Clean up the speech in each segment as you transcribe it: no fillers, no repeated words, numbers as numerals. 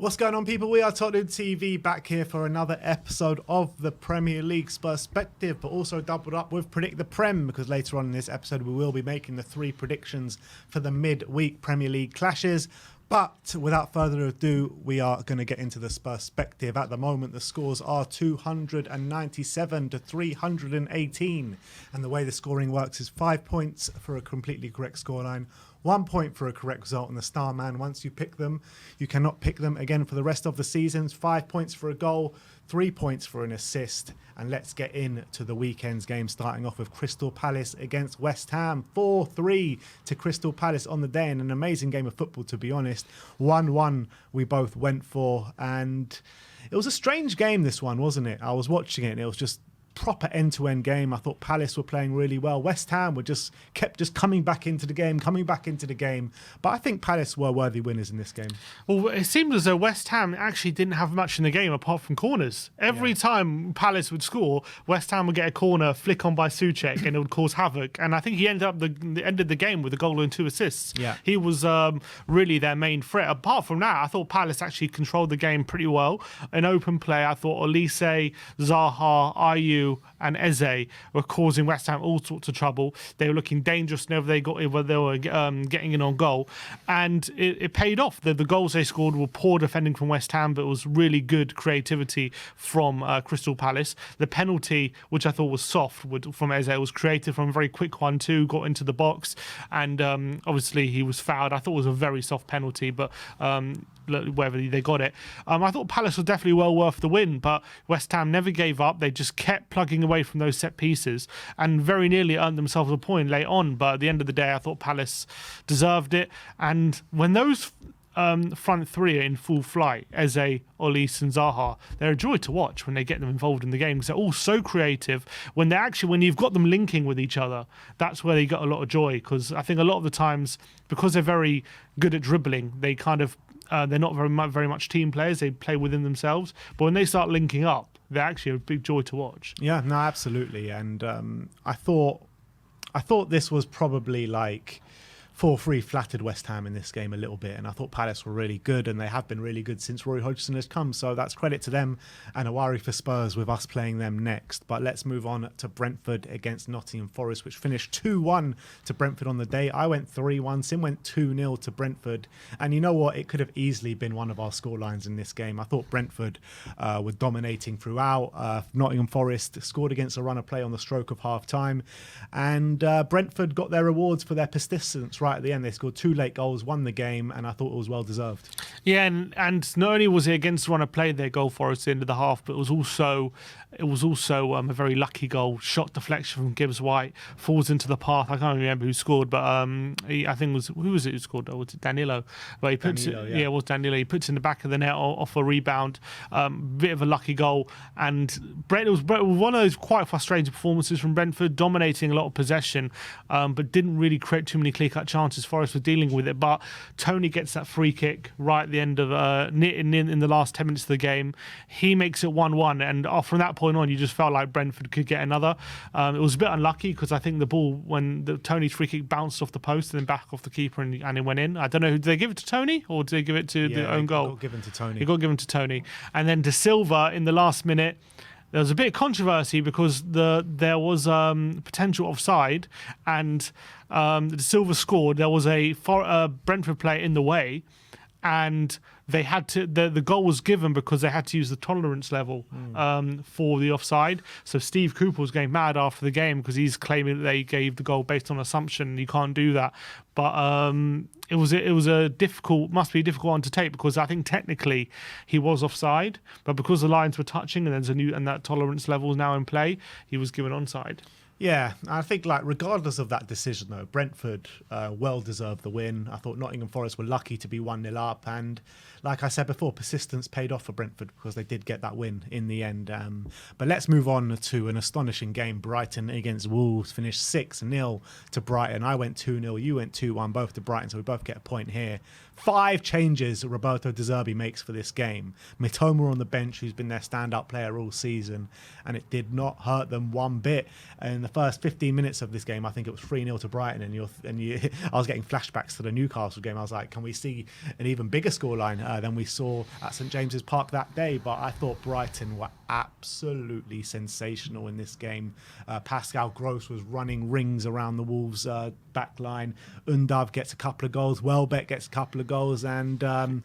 What's going on, people? We are Tottenham TV back here for another episode of the Premier League's perspective, but also doubled up with Predict the Prem, because later on in this episode we will be making the 3 predictions for the midweek Premier League clashes. But without further ado, we are going to get into this perspective. At the moment, the scores are 297 to 318. And the way the scoring works is 5 points for a completely correct scoreline, 1 point for a correct result, and the star man, once you pick them, you cannot pick them again for the rest of the seasons. 5 points for a goal, 3 points for an assist. And let's get into the weekend's game, starting off with Crystal Palace against West Ham. 4-3 to Crystal Palace on the day, and an amazing game of football, to be honest. 1-1 we both went for, and it was a strange game, this one, wasn't it? I was watching it, and it was just proper end-to-end game. I thought Palace were playing really well. West Ham were kept coming back into the game. But I think Palace were worthy winners in this game. Well, it seemed as though West Ham actually didn't have much in the game apart from corners. Every time Palace would score, West Ham would get a corner, flick on by Souček, and it would cause havoc. And I think he ended the game with a goal and 2 assists. Yeah. He was really their main threat. Apart from that, I thought Palace actually controlled the game pretty well. In open play, I thought Olise, Zaha, Ayew, and Eze were causing West Ham all sorts of trouble. They were looking dangerous whenever they were getting in on goal, and it paid off. The goals they scored were poor defending from West Ham, but it was really good creativity from Crystal Palace. The penalty, which I thought was soft from Eze, was created from a very quick 1-2, got into the box, and obviously he was fouled. I thought it was a very soft penalty, but whether they got it. I thought Palace was definitely well worth the win, but West Ham never gave up. They just kept plugging away from those set pieces and very nearly earned themselves a point late on. But at the end of the day, I thought Palace deserved it. And when those front three are in full flight, Eze, Olise and Zaha, they're a joy to watch when they get them involved in the game, because they're all so creative. When you've got them linking with each other, that's where they get a lot of joy, because I think a lot of the times, because they're very good at dribbling, they kind of they're not very much team players. They play within themselves. But when they start linking up, they're actually a big joy to watch. Yeah, no, absolutely. And I thought this was probably like 4-3 flattered West Ham in this game a little bit, and I thought Palace were really good, and they have been really good since Roy Hodgson has come, so that's credit to them, and a worry for Spurs with us playing them next. But let's move on to Brentford against Nottingham Forest, which finished 2-1 to Brentford on the day. I went 3-1, Sim went 2-0 to Brentford, and you know what, it could have easily been one of our scorelines in this game. I thought Brentford were dominating throughout. Nottingham Forest scored against a run of play on the stroke of half-time, and Brentford got their rewards for their persistence right at the end. They scored 2 late goals, won the game, and I thought it was well deserved. Yeah, and not only was it against the run of play their goal for us at the end of the half, but it was also a very lucky goal. Shot deflection from Gibbs White, falls into the path. I can't remember who scored, but I think who was it who scored? Oh, was it Danilo? But he puts it was Danilo. He puts it in the back of the net off a rebound. Bit of a lucky goal, and it was one of those quite frustrating performances from Brentford, dominating a lot of possession, but didn't really create too many clear-cut chances. Forest were dealing with it, but Tony gets that free kick right at the end of in the last 10 minutes of the game. He makes it 1-1, and from that point on, you just felt like Brentford could get another. It was a bit unlucky because I think the ball, when Tony's free kick bounced off the post and then back off the keeper and it went in. I don't know, did they give it to Tony or did they give it to the own goal? It got given to Tony. It got given to Tony. And then De Silva in the last minute, there was a bit of controversy because there was potential offside, and De Silva scored. There was a Brentford player in the way, and they had to. The goal was given because they had to use the tolerance level for the offside. So Steve Cooper was going mad after the game because he's claiming that they gave the goal based on assumption. You can't do that. But it was a difficult one to take, because I think technically he was offside, but because the lines were touching and that tolerance level is now in play, he was given onside. Yeah, I think regardless of that decision though, Brentford well deserved the win. I thought Nottingham Forest were lucky to be 1-0 up, and like I said before, persistence paid off for Brentford because they did get that win in the end. But let's move on to an astonishing game. Brighton against Wolves finished 6-0 to Brighton. I went 2-0, you went 2-1, both to Brighton, so we both get a point here. 5 changes Roberto De Zerbi makes for this game. Mitoma on the bench, who's been their standout player all season, and it did not hurt them one bit. In the first 15 minutes of this game, I think it was 3-0 to Brighton, and I was getting flashbacks to the Newcastle game. I was like, can we see an even bigger scoreline than we saw at St James's Park that day? But I thought Brighton were absolutely sensational in this game. Pascal Gross was running rings around the Wolves back line. Undav gets a couple of goals. Welbeck gets a couple of goals. And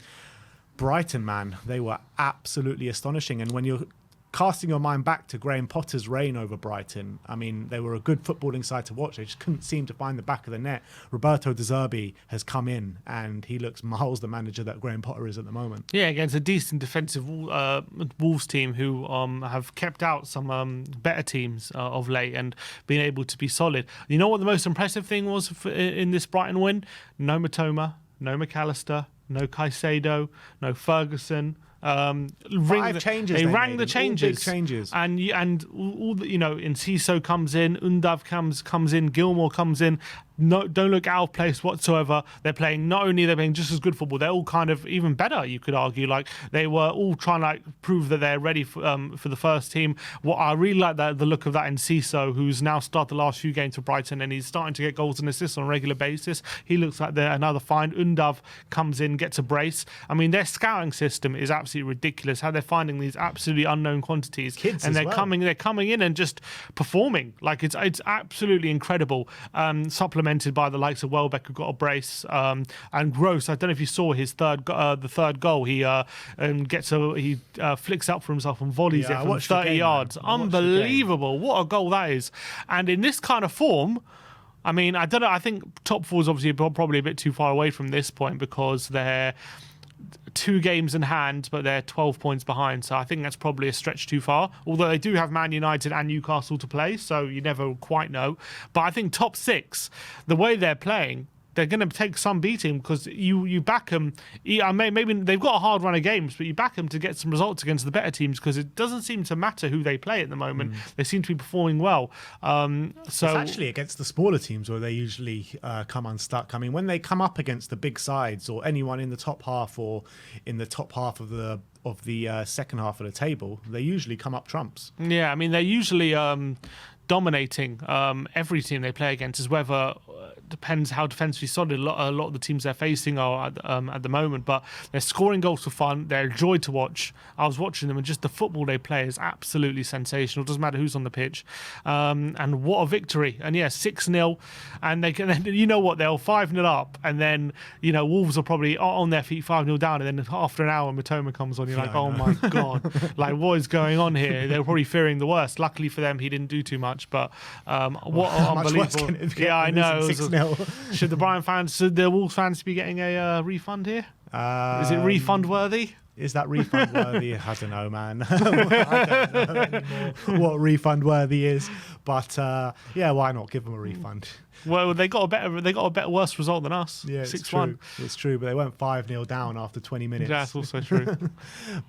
Brighton, man, they were absolutely astonishing. And when you're casting your mind back to Graham Potter's reign over Brighton, I mean, they were a good footballing side to watch. They just couldn't seem to find the back of the net. Roberto De Zerbi has come in, and he looks miles the manager that Graham Potter is at the moment. Yeah, against a decent defensive Wolves team who have kept out some better teams of late and been able to be solid. You know what the most impressive thing was in this Brighton win? No Matoma, no McAllister, no Caicedo, no Ferguson. Changes. They rang the changes. All big changes. And all the, Enciso comes in, Undav comes in, Gilmore comes in. No, don't look out of place whatsoever. They're playing, not only they're playing just as good football, they're all kind of even better, you could argue. Like, they were all trying to prove that they're ready for the first team. What I really like the look of that in Ciso, who's now started the last few games for Brighton, and he's starting to get goals and assists on a regular basis. He looks like they're another find. Undav comes in, gets a brace. I mean, their scouting system is absolutely ridiculous. How they're finding these absolutely unknown quantities, kids, and they're coming in and just performing. Like, it's absolutely incredible. Supplemented by the likes of Welbeck, who got a brace, and Gross. I don't know if you saw his the third goal. He flicks up for himself and volleys it from 30 yards. Unbelievable! What a goal that is! And in this kind of form, I mean, I don't know. I think top four is obviously probably a bit too far away from this point because they're 2 games in hand, but they're 12 points behind. So I think that's probably a stretch too far. Although they do have Man United and Newcastle to play, so you never quite know. But I think top 6, the way they're playing, they're going to take some beating because you back them. Maybe they've got a hard run of games, but you back them to get some results against the better teams because it doesn't seem to matter who they play at the moment. They seem to be performing well. So it's actually against the smaller teams where they usually come unstuck. I mean, when they come up against the big sides or anyone in the top half or in the top half of the second half of the table, they usually come up trumps. Yeah, I mean, they're usually dominating every team they play against, is whether depends how defensively solid a lot of the teams they're facing are at the moment. But they're scoring goals for fun. They're a joy to watch. I was watching them, and just the football they play is absolutely sensational. Doesn't matter who's on the pitch. And what a victory! And yeah, 6-0, and they can. You know what? They'll 5-0 up, and then Wolves are probably on their feet 5-0 down, and then after an hour, Matoma comes on. You're like, oh my god, like what is going on here? They're probably fearing the worst. Luckily for them, he didn't do too much, but what unbelievable! Yeah, I know. Should the Wolves fans be getting a refund here? Is it refund worthy? Is that refund worthy? I don't know, man. I don't know anymore what refund worthy is. But yeah, why not give them a refund? Well, they got a better worse result than us. Yeah, 6-1. It's true, but they went 5-0 down after 20 minutes. Yeah, that's also true.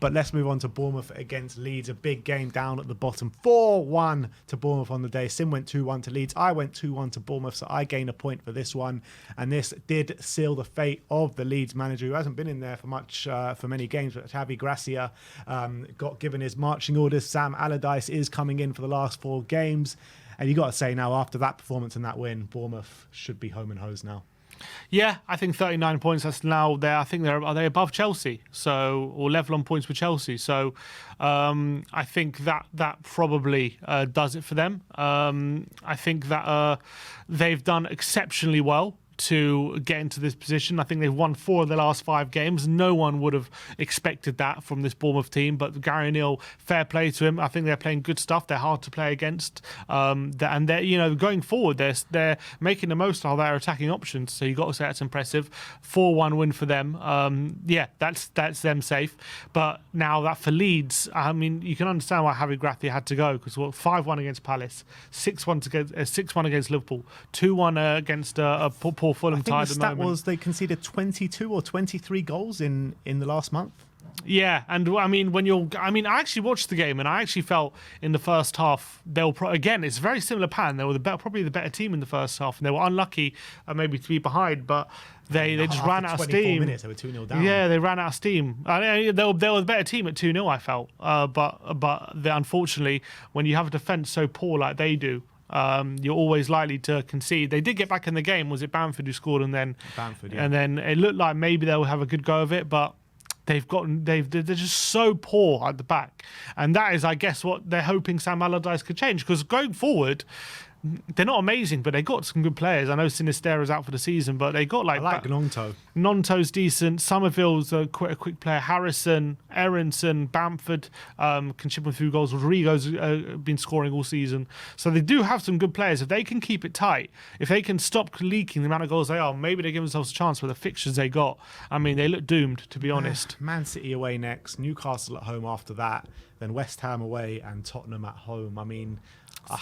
But let's move on to Bournemouth against Leeds. A big game down at the bottom. 4-1 to Bournemouth on the day. Sim went 2-1 to Leeds. I went 2-1 to Bournemouth, so I gain a point for this one. And this did seal the fate of the Leeds manager, who hasn't been in there for many games. But Xavi Gracia got given his marching orders. Sam Allardyce is coming in for the last 4 games. And you got to say now, after that performance and that win, Bournemouth should be home and hose now. Yeah, I think 39 points. That's now there. I think are they above Chelsea? So, or level on points with Chelsea. So, I think that probably does it for them. I think that they've done exceptionally well to get into this position. I think they've won 4 of the last 5 games. No one would have expected that from this Bournemouth team, but Gary O'Neill, fair play to him. I think they're playing good stuff. They're hard to play against, and they're going forward. They're making the most of their attacking options. So you got to say that's impressive. 4-1 win for them. Yeah, that's them safe. But now that for Leeds, I mean, you can understand why Harry Gracia had to go because 5-1 against Palace, 6-1 against Liverpool, 2-1 against poor Fulham. I think the stat was they conceded 22 or 23 goals in the last month. Yeah, and I mean, I actually watched the game, and I actually felt in the first half again, it's a very similar pattern. They were probably the better team in the first half, and they were unlucky maybe to be behind, but they just ran out of steam. Minutes, they were 2-0 down. Yeah, they ran out of steam. They were the better team at 2-0, I felt, but unfortunately, when you have a defence so poor like they do, you're always likely to concede. They did get back in the game. Was it Bamford who scored, and then and then it looked like maybe they'll have a good go of it, but they're just so poor at the back, and that is, I guess, what they're hoping Sam Allardyce could change, because going forward, they're not amazing, but they got some good players. I know Sinisterra's out for the season, but they got I like Gnonto. Gnonto's decent. Somerville's a quick player. Harrison, Aronson, Bamford can chip in a few goals. Rodrigo's been scoring all season. So they do have some good players. If they can keep it tight, if they can stop leaking the amount of goals they are, maybe they give themselves a chance with the fixtures they got. I mean, they look doomed, to be honest. Man City away next, Newcastle at home after that, then West Ham away and Tottenham at home. I mean,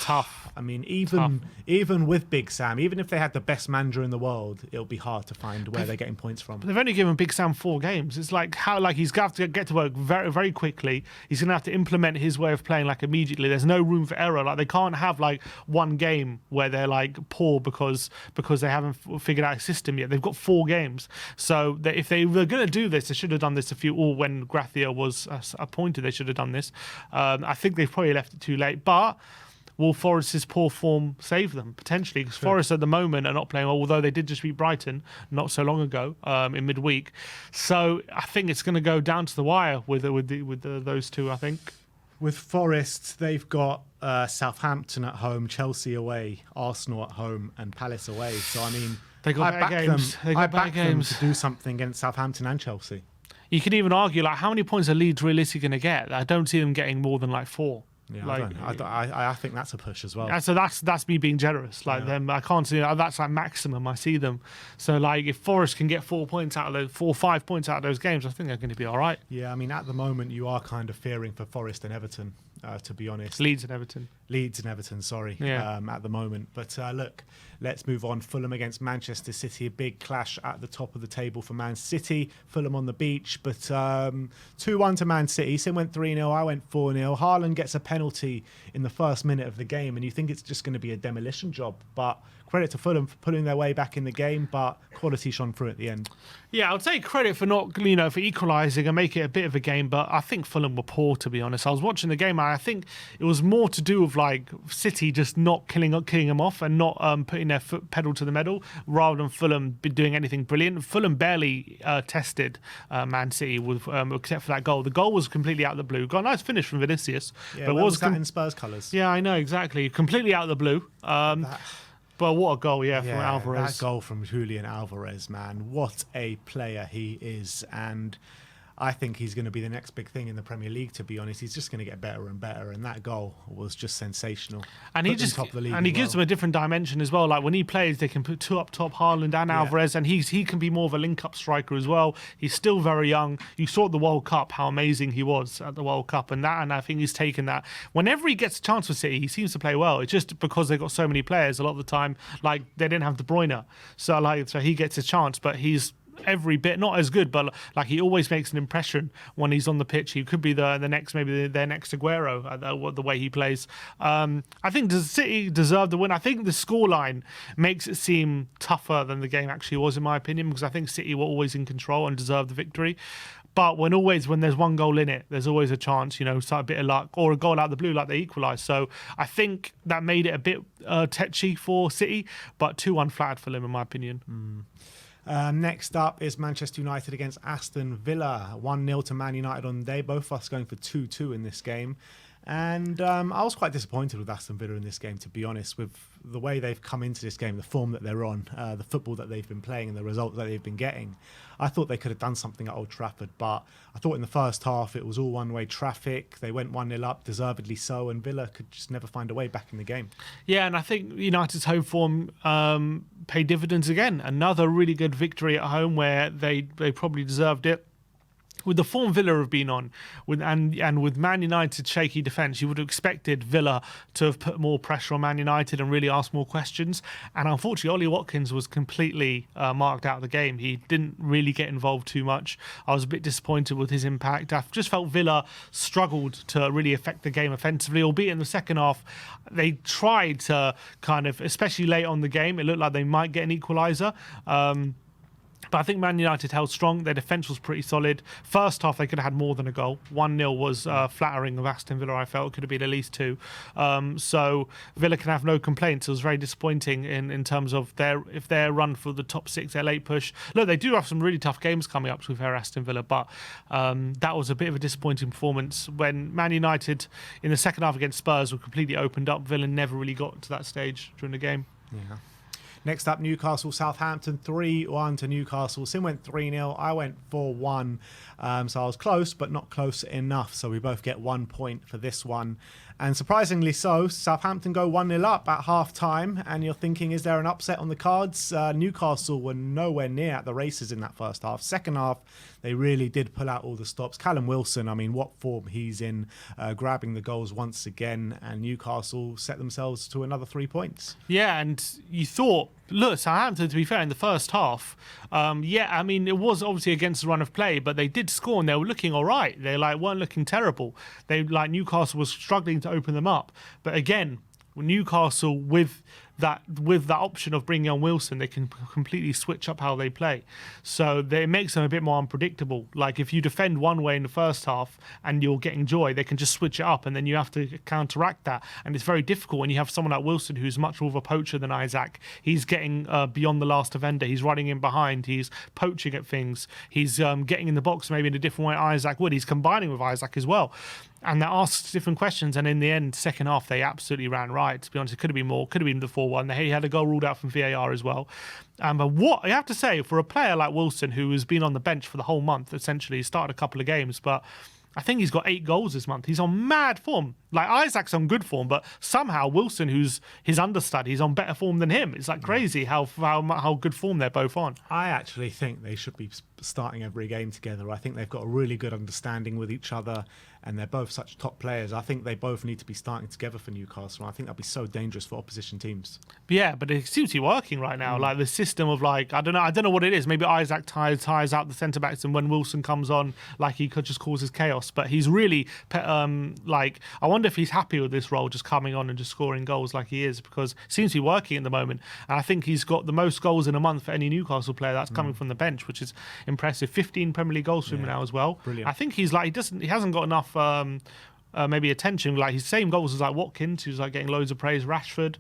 tough. I mean, even with Big Sam, even if they had the best manager in the world, it'll be hard to find where they're getting points from. They've only given Big Sam 4 games. It's like he's going to have to get to work very, very quickly. He's going to have to implement his way of playing immediately. There's no room for error. They can't have one game where they're poor because they haven't figured out a system yet. They've got 4 games. So if they were going to do this, they should have done this when Gracia was appointed. They should have done this. I think they've probably left it too late, but will Forest's poor form save them, potentially? Because Forest at the moment are not playing well, although they did just beat Brighton not so long ago in midweek. So I think it's going to go down to the wire with those two, I think. With Forest, they've got Southampton at home, Chelsea away, Arsenal at home, and Palace away. So, I mean, they got I back them to do something against Southampton and Chelsea. You could even argue, how many points are Leeds realistically going to get? I don't see them getting more than 4. Yeah, I think that's a push as well. So that's me being generous. Them, I can't see that's maximum. I see them. So if Forest can get 4 points out of those 4 or 5 points out of those games, I think they're going to be all right. Yeah, I mean, at the moment you are kind of fearing for Forest and Everton, to be honest. Leeds and Everton, sorry. Yeah. At the moment. But look, let's move on. Fulham against Manchester City, a big clash at the top of the table for Man City. Fulham on the beach, but 2-1 to Man City. Sim went 3-0, I went 4-0. Haaland gets a penalty in the first minute of the game, and you think it's just going to be a demolition job. But credit to Fulham for putting their way back in the game, but quality shone through at the end. Yeah, I'll take credit for not, for equalising and make it a bit of a game, but I think Fulham were poor, to be honest. I was watching the game, and I think it was more to do with City just not killing them off and not putting their foot pedal to the metal, rather than Fulham doing anything brilliant. Fulham barely tested Man City with except for that goal. The goal was completely out of the blue. Got a nice finish from Vinicius, but was that in Spurs colours? Yeah, I know exactly. Completely out of the blue. But what a goal, from Alvarez. That goal from Julian Alvarez, man. What a player he is. And I think he's going to be the next big thing in the Premier League, to be honest. He's just going to get better and better. And that goal was just sensational. And he gives them a different dimension as well. When he plays, they can put 2 up top, Haaland and Alvarez, and he can be more of a link-up striker as well. He's still very young. You saw at the World Cup how amazing he was at the World Cup, and I think he's taken that. Whenever he gets a chance for City, he seems to play well. It's just because they've got so many players a lot of the time, they didn't have De Bruyne. So he gets a chance, but he's every bit not as good, but he always makes an impression when he's on the pitch. He could be their next Aguero, the way he plays. I think City deserved the win. I think the scoreline makes it seem tougher than the game actually was, in my opinion, because I think City were always in control and deserved the victory. But when there's one goal in it, there's always a chance, a bit of luck or a goal out of the blue like they equalised. So I think that made it a bit tetchy for City, but 2-1 flat for them, in my opinion. Next up is Manchester United against Aston Villa. 1-0 to Man United on the day. Both of us going for 2-2 in this game. And I was quite disappointed with Aston Villa in this game, to be honest, with the way they've come into this game, the form that they're on, the football that they've been playing and the results that they've been getting. I thought they could have done something at Old Trafford, but I thought in the first half it was all one-way traffic. They went 1-0 up, deservedly so, and Villa could just never find a way back in the game. Yeah, and I think United's home form paid dividends again. Another really good victory at home where they probably deserved it. With the form Villa have been on, with Man United's shaky defence, you would have expected Villa to have put more pressure on Man United and really asked more questions. And unfortunately, Ollie Watkins was completely marked out of the game. He didn't really get involved too much. I was a bit disappointed with his impact. I just felt Villa struggled to really affect the game offensively, albeit in the second half, they tried to especially late on the game, it looked like they might get an equaliser. But I think Man United held strong. Their defence was pretty solid. First half, they could have had more than a goal. 1-0 was flattering of Aston Villa, I felt. It could have been at least 2. So Villa can have no complaints. It was very disappointing in terms of if their run for the top 6, their late push. Look, they do have some really tough games coming up, to be fair, Aston Villa, but that was a bit of a disappointing performance. When Man United, in the second half against Spurs, were completely opened up, Villa never really got to that stage during the game. Yeah. Next up, Newcastle, Southampton, 3-1 to Newcastle. Sim went 3-0. I went 4-1. So I was close, but not close enough. So we both get 1 point for this one. And surprisingly so, Southampton go 1-0 up at half-time. And you're thinking, is there an upset on the cards? Newcastle were nowhere near at the races in that first half. Second half, they really did pull out all the stops. Callum Wilson, I mean, what form he's in, grabbing the goals once again. And Newcastle set themselves to another 3 points. Yeah, and you thought, look, Southampton, to be fair, in the first half, I mean, it was obviously against the run of play, but they did score and they were looking all right. They weren't looking terrible. Newcastle was struggling to open them up. But again, Newcastle with that option of bringing on Wilson, they can completely switch up how they play. So it makes them a bit more unpredictable. Like if you defend one way in the first half and you're getting joy, they can just switch it up and then you have to counteract that. And it's very difficult when you have someone like Wilson who's much more of a poacher than Isaac. He's getting beyond the last defender. He's running in behind. He's poaching at things. He's getting in the box maybe in a different way Isaac would. He's combining with Isaac as well. And they asked different questions, and in the end, second half, they absolutely ran right. To be honest, it could have been more, could have been the 4-1. He had a goal ruled out from VAR as well. But what I have to say, for a player like Wilson, who has been on the bench for the whole month, essentially, he started a couple of games, but I think he's got 8 goals this month. He's on mad form. Like Isaac's on good form, but somehow Wilson, who's his understudy, is on better form than him. It's like crazy how good form they're both on. I actually think they should be starting every game together. I think they've got a really good understanding with each other, and they're both such top players. I think they both need to be starting together for Newcastle. I think that'd be so dangerous for opposition teams. Yeah, but it seems to be working right now. Like the system of I don't know what it is. Maybe Isaac tires out the centre backs, and when Wilson comes on, he could just causes chaos. But he's really I wonder if he's happy with this role, just coming on and just scoring goals like he is, because it seems to be working at the moment. And I think he's got the most goals in a month for any Newcastle player that's coming from the bench, which is impressive. 15 Premier League goals for him now as well. Brilliant. I think he hasn't got enough maybe attention. His same goals as Watkins, who's getting loads of praise. Rashford,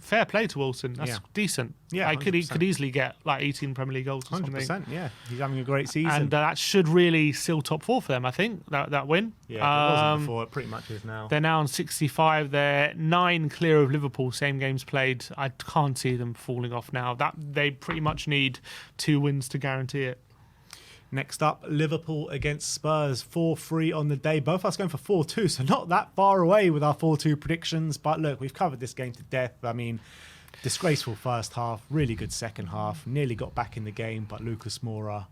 fair play to Wilson. That's decent. Yeah, could easily get 18 Premier League goals or 100%, something. yeah. He's having a great season. And that should really seal top 4 for them, I think, that win. Yeah, it wasn't before. It pretty much is now. They're now on 65. They're 9 clear of Liverpool, same games played. I can't see them falling off now. That they pretty much need 2 wins to guarantee it. Next up, Liverpool against Spurs, 4-3 on the day. Both of us going for 4-2, so not that far away with our 4-2 predictions. But look, we've covered this game to death. I mean, disgraceful first half, really good second half. Nearly got back in the game, but Lucas Moura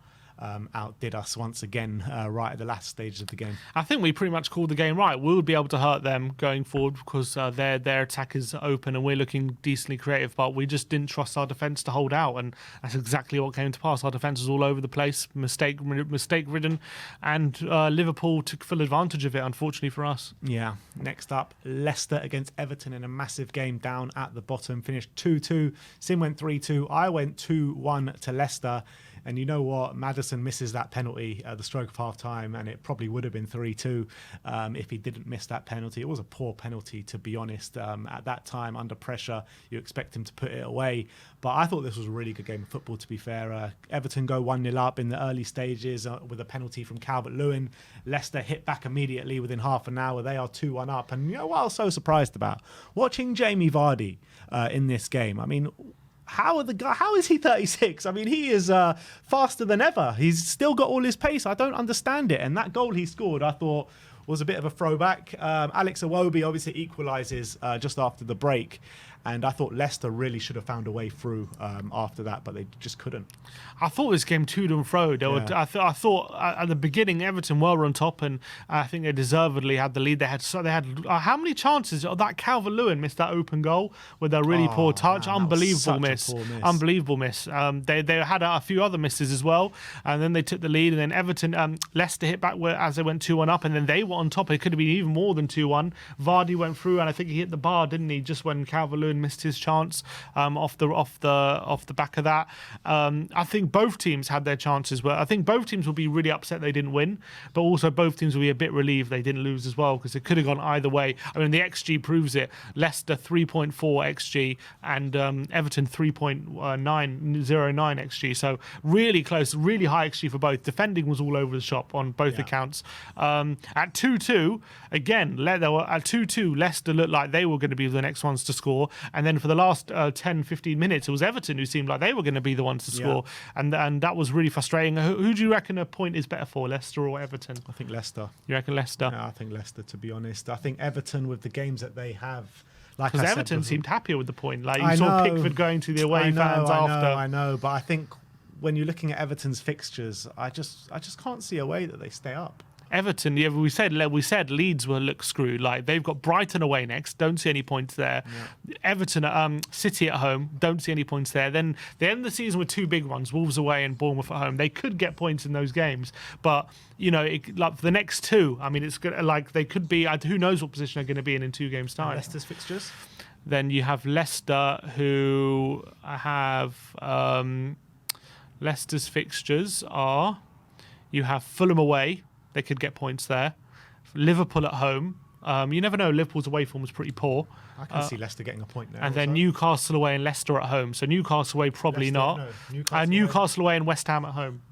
outdid us once again right at the last stages of the game. I think we pretty much called the game right. We would be able to hurt them going forward because their attack is open and we're looking decently creative, but we just didn't trust our defence to hold out, and that's exactly what came to pass. Our defence was all over the place, mistake-ridden, and Liverpool took full advantage of it, unfortunately for us. Yeah. Next up, Leicester against Everton in a massive game down at the bottom. Finished 2-2. Sim went 3-2. I went 2-1 to Leicester. And you know what? Maddison misses that penalty at the stroke of half-time, and it probably would have been 3-2 if he didn't miss that penalty. It was a poor penalty, to be honest. At that time, under pressure, you expect him to put it away. But I thought this was a really good game of football, to be fair. Everton go 1-0 up in the early stages with a penalty from Calvert-Lewin. Leicester hit back immediately within half an hour. They are 2-1 up. And you know what I was so surprised about? Watching Jamie Vardy in this game. I mean, how is he 36? I mean, he is faster than ever. He's still got all his pace. I don't understand it. And that goal he scored, I thought, was a bit of a throwback. Alex Iwobi obviously equalises just after the break. And I thought Leicester really should have found a way through after that, but they just couldn't. I thought this game to and fro. I thought at the beginning Everton were on top, and I think they deservedly had the lead. They had how many chances? That Calvert-Lewin missed that open goal with a really poor touch. Man, Unbelievable miss. Unbelievable miss. They had a few other misses as well, and then they took the lead. And then Everton, Leicester hit back as they went 2-1 up, and then they were on top. It could have been even more than 2-1. Vardy went through, and I think he hit the bar, didn't he? Just when Calvert-Lewin missed his chance off the back of that. I think both teams had their chances. I think both teams will be really upset they didn't win, but also both teams will be a bit relieved they didn't lose as well, because it could have gone either way. I mean, the XG proves it. Leicester 3.4 XG and Everton 3.909 XG. So really close, really high XG for both. Defending was all over the shop on both accounts. At 2-2, again, at 2-2, Leicester looked like they were going to be the next ones to score. And then for the last 10, 15 minutes, it was Everton who seemed like they were going to be the ones to score. And that was really frustrating. Who do you reckon a point is better for, Leicester or Everton? I think Leicester. You reckon Leicester? Yeah, I think Leicester, to be honest. I think Everton, with the games that they have, like because Everton seemed happier with the point. Like you saw Pickford going to the away fans after. I know, but I think when you're looking at Everton's fixtures, I just can't see a way that they stay up. Everton, yeah, we said Leeds will look screwed. Like they've got Brighton away next, don't see any points there. Yeah. Everton, City at home, don't see any points there. Then they end the season with two big ones: Wolves away and Bournemouth at home. They could get points in those games, but like for the next two, I mean, it's good. Like they could be. Who knows what position they're going to be in 2 games' time. Leicester's fixtures. Then you have Leicester, who have Leicester's fixtures are. You have Fulham away. They could get points there. Liverpool at home. You never know. Liverpool's away form was pretty poor. I can see Leicester getting a point there. And then Newcastle away and Leicester at home. So Newcastle away probably not. No, Newcastle away and West Ham at home.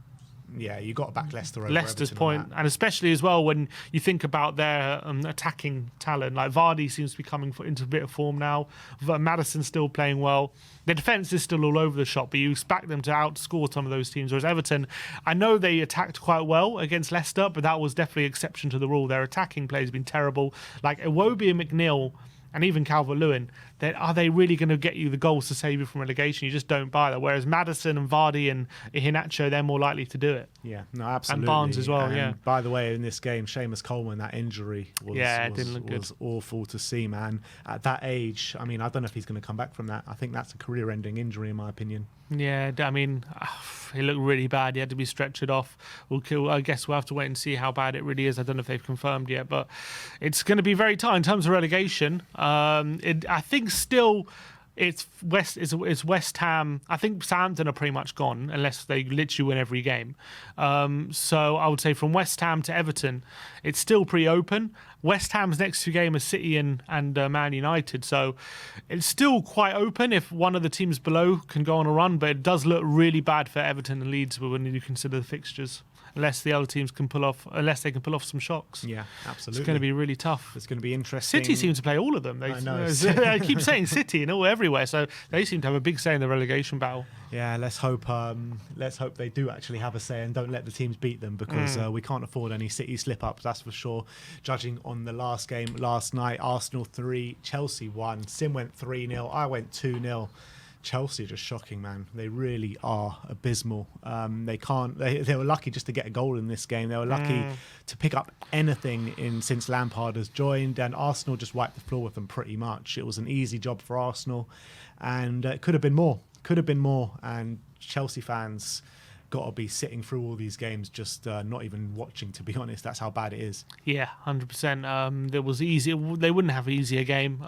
Yeah, you got to back Leicester over Leicester's Everton point, and especially as well when you think about their attacking talent. Like Vardy seems to be coming into a bit of form now. Maddison's still playing well. The defence is still all over the shop, but you expect them to outscore some of those teams. Whereas Everton, I know they attacked quite well against Leicester, but that was definitely an exception to the rule. Their attacking play has been terrible. Like Iwobi and McNeil and even Calvert-Lewin, are they really going to get you the goals to save you from relegation? You just don't buy that. Whereas Maddison and Vardy and Iheanacho, they're more likely to do it. Yeah, no, absolutely. And Barnes as well, and by the way, in this game, Seamus Coleman, that injury didn't look good. Was awful to see, man. At that age, I mean, I don't know if he's going to come back from that. I think that's a career-ending injury, in my opinion. Yeah, I mean, he looked really bad. He had to be stretchered off. I guess we'll have to wait and see how bad it really is. I don't know if they've confirmed yet, but it's going to be very tight in terms of relegation. I think still it's West Ham. I think Southampton are pretty much gone unless they literally win every game. So I would say from West Ham to Everton, it's still pretty open. West Ham's next 2 games are City and Man United, so it's still quite open if one of the teams below can go on a run, but it does look really bad for Everton and Leeds when you consider the fixtures. Unless the other teams can pull off some shocks. Yeah, absolutely. It's going to be really tough. It's going to be interesting. City seem to play all of them. I know. I keep saying City and all everywhere, so they seem to have a big say in the relegation battle. Yeah, let's hope they do actually have a say and don't let the teams beat them, because we can't afford any City slip-ups, that's for sure. Judging on the last game last night, Arsenal 3, Chelsea 1. Sim went 3-0, I went 2-0. Chelsea are just shocking, man. They really are abysmal. They were lucky just to get a goal in this game. They were lucky to pick up anything since Lampard has joined, and Arsenal just wiped the floor with them pretty much. It was an easy job for Arsenal, and it could have been more. And Chelsea fans got to be sitting through all these games just not even watching, to be honest. That's how bad it is. Yeah, 100%. There was easy. They wouldn't have an easier game.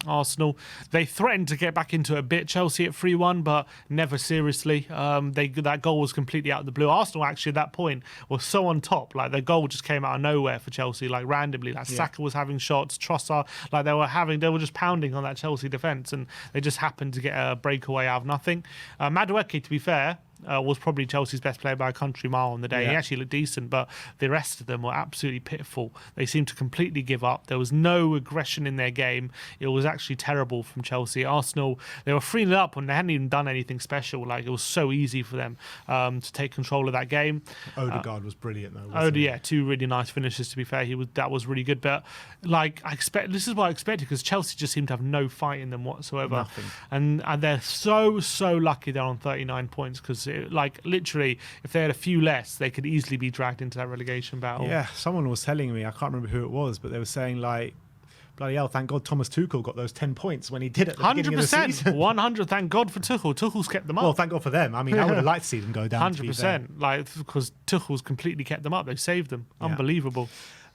Arsenal, they threatened to get back into it a bit. Chelsea at 3-1, but never seriously. That goal was completely out of the blue. Arsenal actually at that point was so on top. Like their goal just came out of nowhere for Chelsea, like randomly. Like Saka was having shots, Trossard, like they were just pounding on that Chelsea defence, and they just happened to get a breakaway out of nothing. Madueke, to be fair, was probably Chelsea's best player by a country mile on the day. Yeah. He actually looked decent, but the rest of them were absolutely pitiful. They seemed to completely give up. There was no aggression in their game. It was actually terrible from Chelsea. Arsenal, they were 3-0 up when they hadn't even done anything special. Like it was so easy for them to take control of that game. Odegaard was brilliant though. Yeah, 2 really nice finishes. To be fair, that was really good. But like this is what I expected, because Chelsea just seemed to have no fight in them whatsoever. Nothing. And they're so lucky they're on 39 points, because like literally if they had a few less they could easily be dragged into that relegation battle. Yeah, someone was telling me, I can't remember who it was, but they were saying like, bloody hell, thank God Thomas Tuchel got those 10 points when he did at the beginning of the season. 100%, thank God for Tuchel. Tuchel's kept them up. Well, thank God for them. I mean, I would have liked to see them go down. 100%, like because Tuchel's completely kept them up. They've saved them. Yeah. Unbelievable.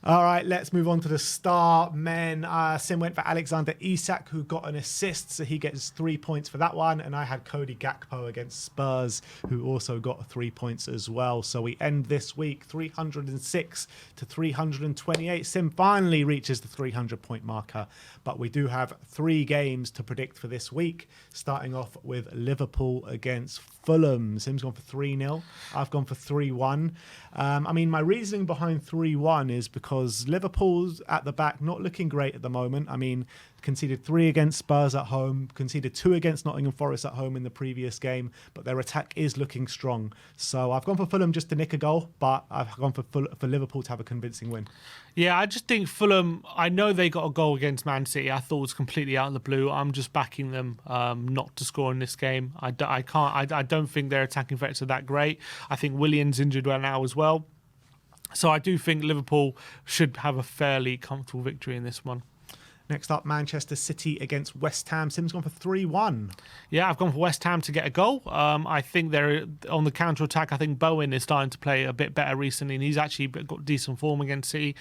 All right, let's move on to the star men. Sim went for Alexander Isak, who got an assist, so he gets 3 points for that one. And I had Cody Gakpo against Spurs, who also got 3 points as well. So we end this week 306 to 328. Sim finally reaches the 300-point marker, but we do have 3 games to predict for this week, starting off with Liverpool against Fulham. Sim's gone for 3-0. I've gone for 3-1. I mean, my reasoning behind 3-1 is because Liverpool's at the back not looking great at the moment. I mean, conceded 3 against Spurs at home, conceded 2 against Nottingham Forest at home in the previous game, but their attack is looking strong. So I've gone for Fulham just to nick a goal, but I've gone for Liverpool to have a convincing win. Yeah, I just think Fulham, I know they got a goal against Man City. I thought it was completely out of the blue. I'm just backing them not to score in this game. I don't think their attacking threats are that great. I think Willian's injured right now as well. So I do think Liverpool should have a fairly comfortable victory in this one. Next up, Manchester City against West Ham. Sim's gone for 3-1. Yeah, I've gone for West Ham to get a goal. I think they're on the counter-attack. I think Bowen is starting to play a bit better recently, and he's actually got decent form against City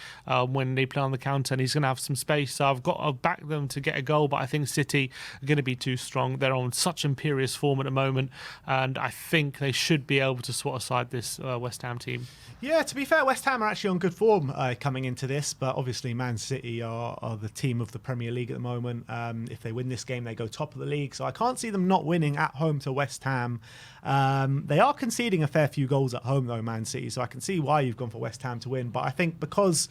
when they play on the counter, and he's going to have some space. So I've got to back them to get a goal, but I think City are going to be too strong. They're on such imperious form at the moment, and I think they should be able to swat aside this West Ham team. Yeah, to be fair, West Ham are actually on good form coming into this, but obviously Man City are the team of the Premier League at the moment. If they win this game, they go top of the league, so I can't see them not winning at home to West Ham. They are conceding a fair few goals at home, though, Man City, so I can see why you've gone for West Ham to win, but I think because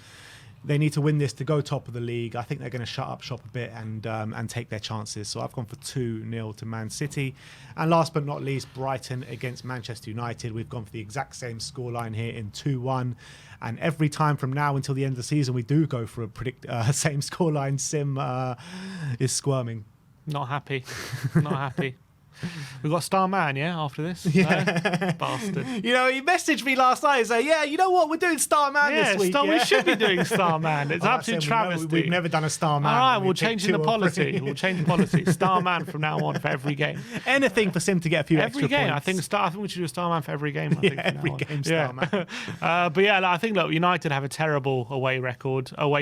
they need to win this to go top of the league, I think they're going to shut up shop a bit and take their chances. So I've gone for 2-0 to Man City. And last but not least, Brighton against Manchester United. We've gone for the exact same scoreline here in 2-1. And every time from now until the end of the season, we do go for a same scoreline. Sim is squirming. Not happy. Not happy. We've got a star man, yeah, after this? Yeah. Bastard. You know, he messaged me last night and said, yeah, you know what, we're doing star man this week. We should be doing star man. It's absolute travesty. We've never done a star man. All right, we'll change the policy. We'll change the policy. Star man from now on for every game. Anything for Sim to get a few every extra game. points. I think we should do a star man for every game. Every game star man. But yeah, I think look, United have a terrible away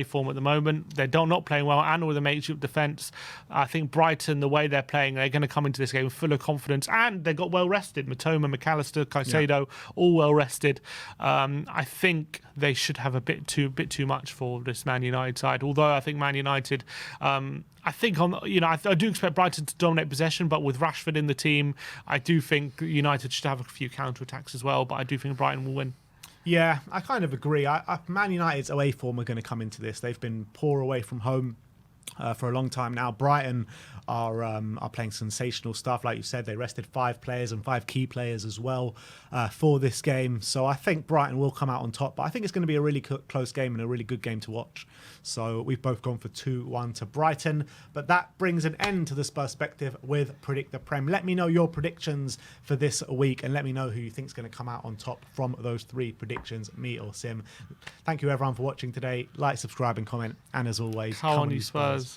form at the moment. They're not playing well, and with a makeshift defence. I think Brighton, the way they're playing, they're going to come into this game full of confidence, and they got well rested. Matoma, McAllister, Caicedo, all well rested. I think they should have a bit too much for this Man United side. Although I think Man United, I do expect Brighton to dominate possession, but with Rashford in the team, I do think United should have a few counter attacks as well. But I do think Brighton will win. Yeah, I kind of agree. Man United's away form are going to come into this. They've been poor away from home for a long time now. Brighton are playing sensational stuff. Like you said, they rested 5 players and 5 key players as well for this game. So I think Brighton will come out on top, but I think it's going to be a really close game and a really good game to watch. So we've both gone for 2-1 to Brighton, but that brings an end to the Perspective with Predict the Prem. Let me know your predictions for this week, and let me know who you think is going to come out on top from those 3 predictions, me or Sim. Thank you everyone for watching today. Like, subscribe and comment, and as always, Come on you Spurs.